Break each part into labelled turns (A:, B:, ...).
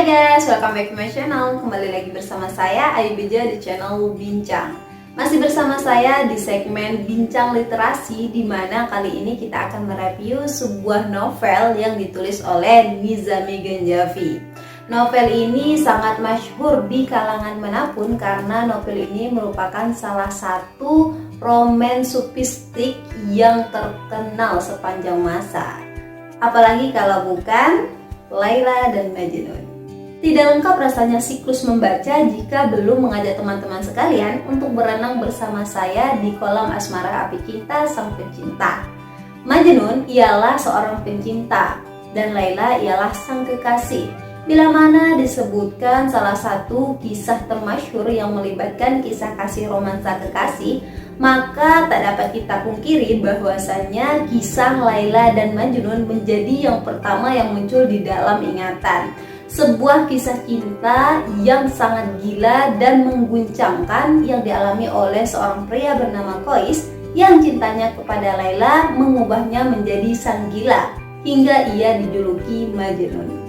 A: Hai guys, welcome back to my channel. Kembali lagi bersama saya Ayu Beja di channel Bincang. Masih bersama saya di segmen Bincang Literasi, di mana kali ini kita akan mereview sebuah novel yang ditulis oleh Nizami Ganjavi. Novel ini sangat masyhur di kalangan manapun karena novel ini merupakan salah satu romansupistik yang terkenal sepanjang masa. Apalagi kalau bukan Laila dan Majnun. Tidak lengkap rasanya siklus membaca jika belum mengajak teman-teman sekalian untuk berenang bersama saya di kolam asmara api cinta sang pencinta. Majnun ialah seorang pencinta dan Laila ialah sang kekasih. Bila mana disebutkan salah satu kisah termasyhur yang melibatkan kisah kasih romansa kekasih, maka tak dapat kita pungkiri bahwasanya kisah Laila dan Majnun menjadi yang pertama yang muncul di dalam ingatan. Sebuah kisah cinta yang sangat gila dan mengguncangkan yang dialami oleh seorang pria bernama Qais yang cintanya kepada Laila mengubahnya menjadi sang gila hingga ia dijuluki Majnun.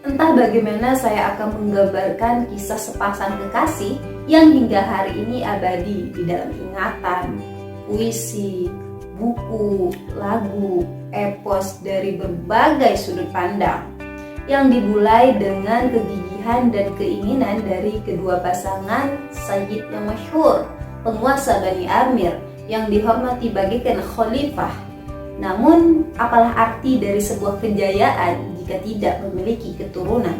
A: Entah bagaimana saya akan menggambarkan kisah sepasang kekasih yang hingga hari ini abadi di dalam ingatan, puisi, buku, lagu, epos dari berbagai sudut pandang, yang dimulai dengan kegigihan dan keinginan dari kedua pasangan Sayyid yang masyhur, penguasa Bani Amir yang dihormati bagaikan khalifah. Namun, apalah arti dari sebuah kejayaan jika tidak memiliki keturunan?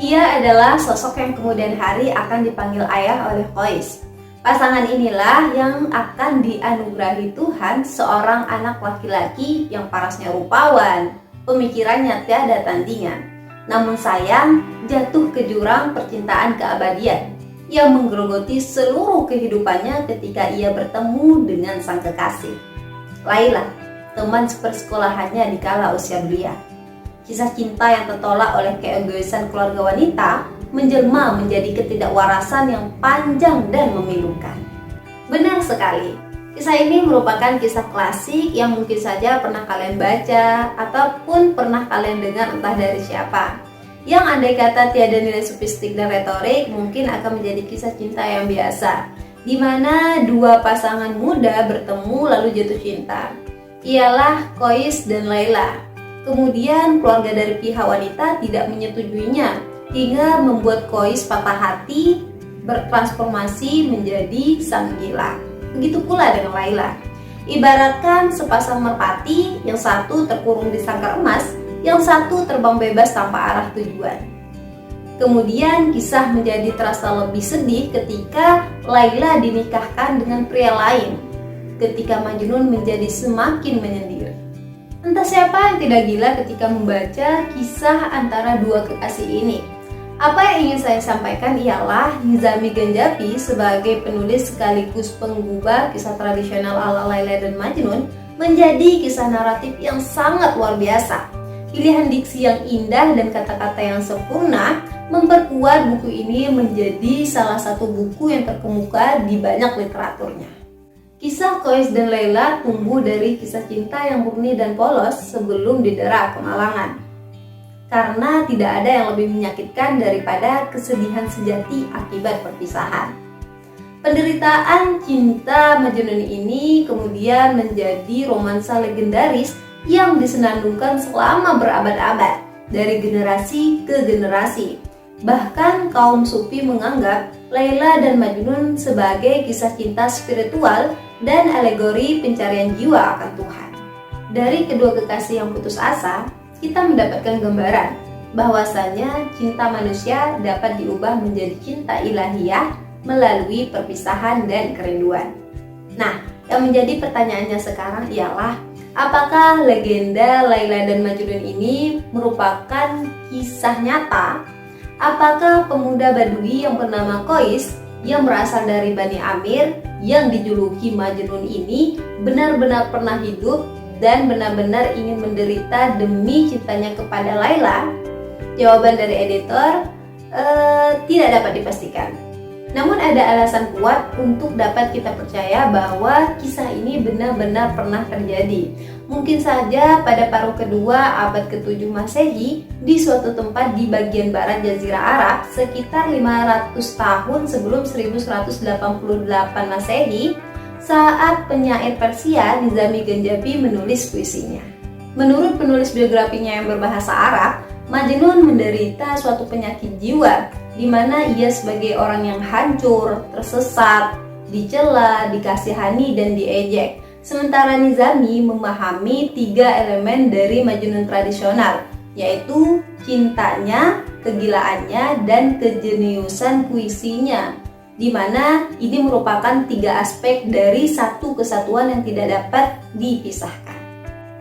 A: Ia adalah sosok yang kemudian hari akan dipanggil ayah oleh Qais. Pasangan inilah yang akan dianugerahi Tuhan seorang anak laki-laki yang parasnya rupawan, pemikirannya tiada tandingan. Namun sayang, jatuh ke jurang percintaan keabadian yang menggerogoti seluruh kehidupannya ketika ia bertemu dengan sang kekasih, Laila, teman sepersekolahannya di kala usia belia. Kisah cinta yang tertolak oleh keegoisan keluarga wanita menjelma menjadi ketidakwarasan yang panjang dan memilukan. Benar sekali, kisah ini merupakan kisah klasik yang mungkin saja pernah kalian baca ataupun pernah kalian dengar entah dari siapa. Yang andai kata tiada nilai sofistik dan retorik, mungkin akan menjadi kisah cinta yang biasa, di mana dua pasangan muda bertemu lalu jatuh cinta. Ialah Qais dan Laila. Kemudian keluarga dari pihak wanita tidak menyetujuinya, hingga membuat Qais patah hati, bertransformasi menjadi sang gila. Begitu pula dengan Laila. Ibaratkan sepasang merpati, yang satu terkurung di sangkar emas, yang satu terbang bebas tanpa arah tujuan. Kemudian kisah menjadi terasa lebih sedih ketika Laila dinikahkan dengan pria lain, ketika Majnun menjadi semakin menyendiri. Entah siapa yang tidak gila ketika membaca kisah antara dua kekasih ini. Apa yang ingin saya sampaikan ialah Nizami Ganjavi sebagai penulis sekaligus penggubah kisah tradisional ala Laila dan Majnun menjadi kisah naratif yang sangat luar biasa. Pilihan diksi yang indah dan kata-kata yang sempurna memperkuat buku ini menjadi salah satu buku yang terkemuka di banyak literaturnya. Kisah Qais dan Laila tumbuh dari kisah cinta yang murni dan polos sebelum didera kemalangan. Karena tidak ada yang lebih menyakitkan daripada kesedihan sejati akibat perpisahan. Penderitaan cinta Majnun ini kemudian menjadi romansa legendaris yang disenandungkan selama berabad-abad dari generasi ke generasi. Bahkan kaum sufi menganggap Laila dan Majnun sebagai kisah cinta spiritual dan alegori pencarian jiwa akan Tuhan. Dari kedua kekasih yang putus asa, kita mendapatkan gambaran bahwasanya cinta manusia dapat diubah menjadi cinta ilahiyah melalui perpisahan dan kerinduan. Nah, yang menjadi pertanyaannya sekarang ialah, apakah legenda Laila dan Majnun ini merupakan kisah nyata? Apakah pemuda Badui yang bernama Qais yang berasal dari Bani Amir yang dijuluki Majnun ini benar-benar pernah hidup dan benar-benar ingin menderita demi cintanya kepada Laila? Jawaban dari editor tidak dapat dipastikan. Namun ada alasan kuat untuk dapat kita percaya bahwa kisah ini benar-benar pernah terjadi. Mungkin saja pada paruh kedua abad ke-7 Masehi di suatu tempat di bagian barat Jazirah Arab sekitar 500 tahun sebelum 1188 Masehi, saat penyair Persia Nizami Ganjabi menulis puisinya. Menurut penulis biografinya yang berbahasa Arab, Majnun menderita suatu penyakit jiwa di mana ia sebagai orang yang hancur, tersesat, dicela, dikasihani, dan diejek. Sementara Nizami memahami 3 elemen dari Majnun tradisional, yaitu cintanya, kegilaannya, dan kejeniusan puisinya, di mana ini merupakan 3 aspek dari satu kesatuan yang tidak dapat dipisahkan.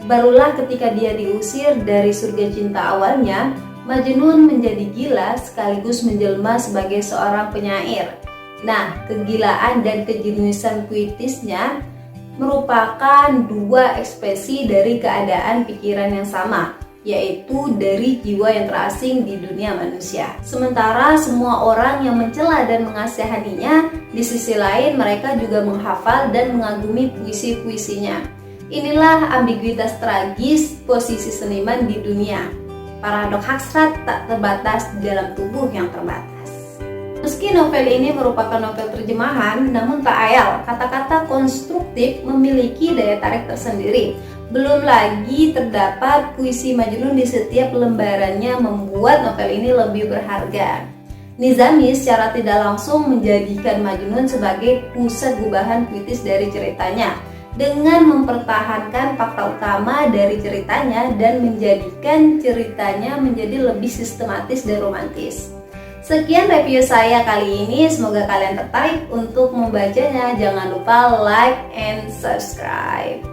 A: Barulah ketika dia diusir dari surga cinta awalnya, Majnun menjadi gila sekaligus menjelma sebagai seorang penyair. Nah, kegilaan dan kejeniusan puitisnya merupakan 2 ekspresi dari keadaan pikiran yang sama, yaitu dari jiwa yang terasing di dunia manusia. Sementara semua orang yang mencela dan mengasihaninya, di sisi lain mereka juga menghafal dan mengagumi puisi-puisinya. Inilah ambiguitas tragis posisi seniman di dunia. Paradok hasrat tak terbatas di dalam tubuh yang terbatas. Meski novel ini merupakan novel terjemahan, namun tak ayal kata-kata konstruktif memiliki daya tarik tersendiri. Belum lagi terdapat puisi Majnun di setiap lembarannya membuat novel ini lebih berharga. Nizami secara tidak langsung menjadikan Majnun sebagai pusat gubahan puitis dari ceritanya, dengan mempertahankan fakta utama dari ceritanya dan menjadikan ceritanya menjadi lebih sistematis dan romantis. Sekian review saya kali ini, semoga kalian tertarik untuk membacanya. Jangan lupa like and subscribe.